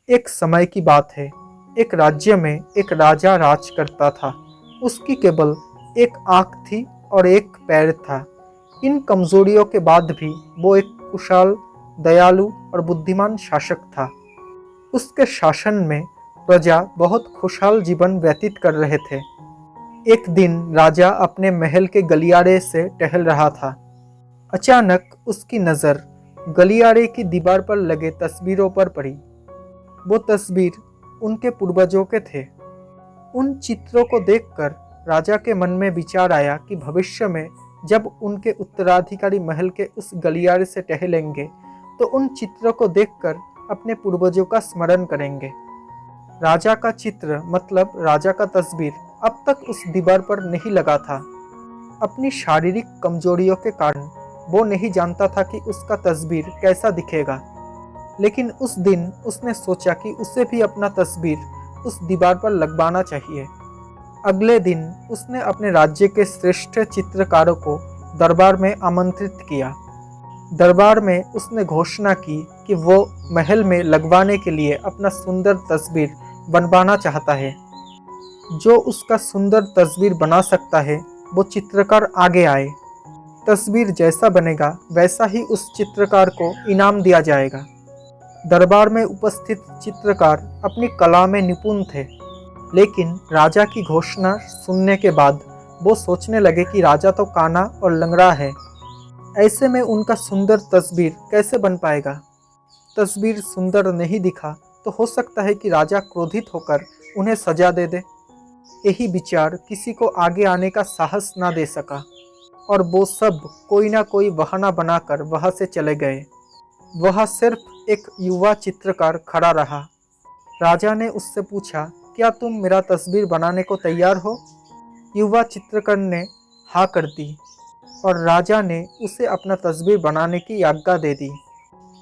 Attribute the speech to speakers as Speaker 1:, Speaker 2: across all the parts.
Speaker 1: एक समय की बात है। एक राज्य में एक राजा राज करता था। उसकी केवल एक आंख थी और एक पैर था। इन कमजोरियों के बाद भी वो एक कुशल, दयालु और बुद्धिमान शासक था। उसके शासन में प्रजा बहुत खुशहाल जीवन व्यतीत कर रहे थे। एक दिन राजा अपने महल के गलियारे से टहल रहा था। अचानक उसकी नज़र गलियारे की दीवार पर लगे तस्वीरों पर पड़ी। वो तस्वीर उनके पूर्वजों के थे। उन चित्रों को देखकर राजा के मन में विचार आया कि भविष्य में जब उनके उत्तराधिकारी महल के उस गलियारे से टहलेंगे तो उन चित्रों को देखकर अपने पूर्वजों का स्मरण करेंगे। राजा का चित्र मतलब राजा का तस्वीर अब तक उस दीवार पर नहीं लगा था। अपनी शारीरिक कमजोरियों के कारण वो नहीं जानता था कि उसका तस्वीर कैसा दिखेगा, लेकिन उस दिन उसने सोचा कि उसे भी अपना तस्वीर उस दीवार पर लगवाना चाहिए। अगले दिन उसने अपने राज्य के श्रेष्ठ चित्रकारों को दरबार में आमंत्रित किया। दरबार में उसने घोषणा की कि वो महल में लगवाने के लिए अपना सुंदर तस्वीर बनवाना चाहता है। जो उसका सुंदर तस्वीर बना सकता है वो चित्रकार आगे आए। तस्वीर जैसा बनेगा वैसा ही उस चित्रकार को इनाम दिया जाएगा। दरबार में उपस्थित चित्रकार अपनी कला में निपुण थे, लेकिन राजा की घोषणा सुनने के बाद वो सोचने लगे कि राजा तो काना और लंगड़ा है। ऐसे में उनका सुंदर तस्वीर कैसे बन पाएगा। तस्वीर सुंदर नहीं दिखा तो हो सकता है कि राजा क्रोधित होकर उन्हें सजा दे दे। यही विचार किसी को आगे आने का साहस ना दे सका और वो सब कोई ना कोई बहाना बनाकर वहां से चले गए। वह सिर्फ एक युवा चित्रकार खड़ा रहा। राजा ने उससे पूछा, क्या तुम मेरा तस्वीर बनाने को तैयार हो? युवा चित्रकार ने हाँ कर दी और राजा ने उसे अपना तस्वीर बनाने की आज्ञा दे दी।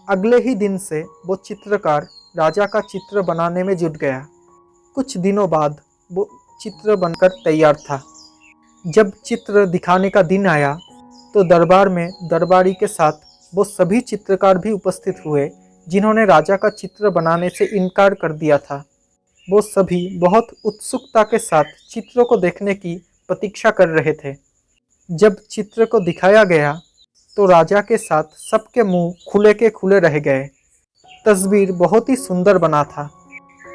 Speaker 1: अगले ही दिन से वो चित्रकार राजा का चित्र बनाने में जुट गया। कुछ दिनों बाद वो चित्र बनकर तैयार था। जब चित्र दिखाने का दिन आया तो दरबार में दरबारी के साथ वो सभी चित्रकार भी उपस्थित हुए जिन्होंने राजा का चित्र बनाने से इनकार कर दिया था। वो सभी बहुत उत्सुकता के साथ चित्रों को देखने की प्रतीक्षा कर रहे थे। जब चित्र को दिखाया गया तो राजा के साथ सबके मुंह खुले के खुले रह गए। तस्वीर बहुत ही सुंदर बना था।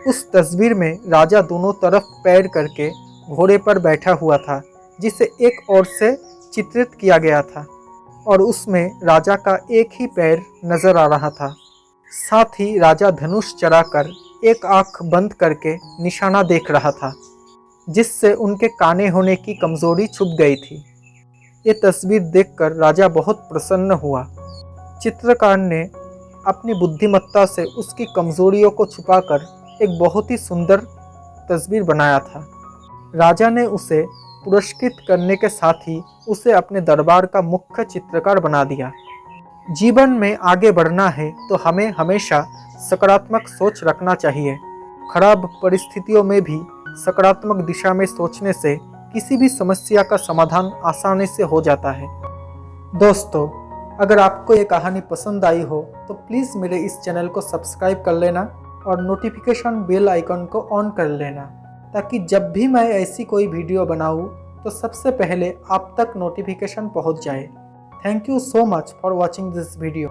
Speaker 1: उस तस्वीर में राजा दोनों तरफ पैर करके घोड़े पर बैठा हुआ था, जिसे एक ओर से चित्रित किया गया था और उसमें राजा का एक ही पैर नजर आ रहा था। साथ ही राजा धनुष चढ़ाकर एक आंख बंद करके निशाना देख रहा था, जिससे उनके काने होने की कमजोरी छुप गई थी। ये तस्वीर देखकर राजा बहुत प्रसन्न हुआ। चित्रकार ने अपनी बुद्धिमत्ता से उसकी कमजोरियों को छुपाकर एक बहुत ही सुंदर तस्वीर बनाया था। राजा ने उसे पुरस्कृत करने के साथ ही उसे अपने दरबार का मुख्य चित्रकार बना दिया। जीवन में आगे बढ़ना है तो हमें हमेशा सकारात्मक सोच रखना चाहिए। खराब परिस्थितियों में भी सकारात्मक दिशा में सोचने से किसी भी समस्या का समाधान आसानी से हो जाता है। दोस्तों, अगर आपको ये कहानी पसंद आई हो तो प्लीज़ मेरे इस चैनल को सब्सक्राइब कर लेना और नोटिफिकेशन बेल आइकन को ऑन कर लेना, ताकि जब भी मैं ऐसी कोई वीडियो बनाऊँ तो सबसे पहले आप तक नोटिफिकेशन पहुंच जाए। Thank you so much for watching this video.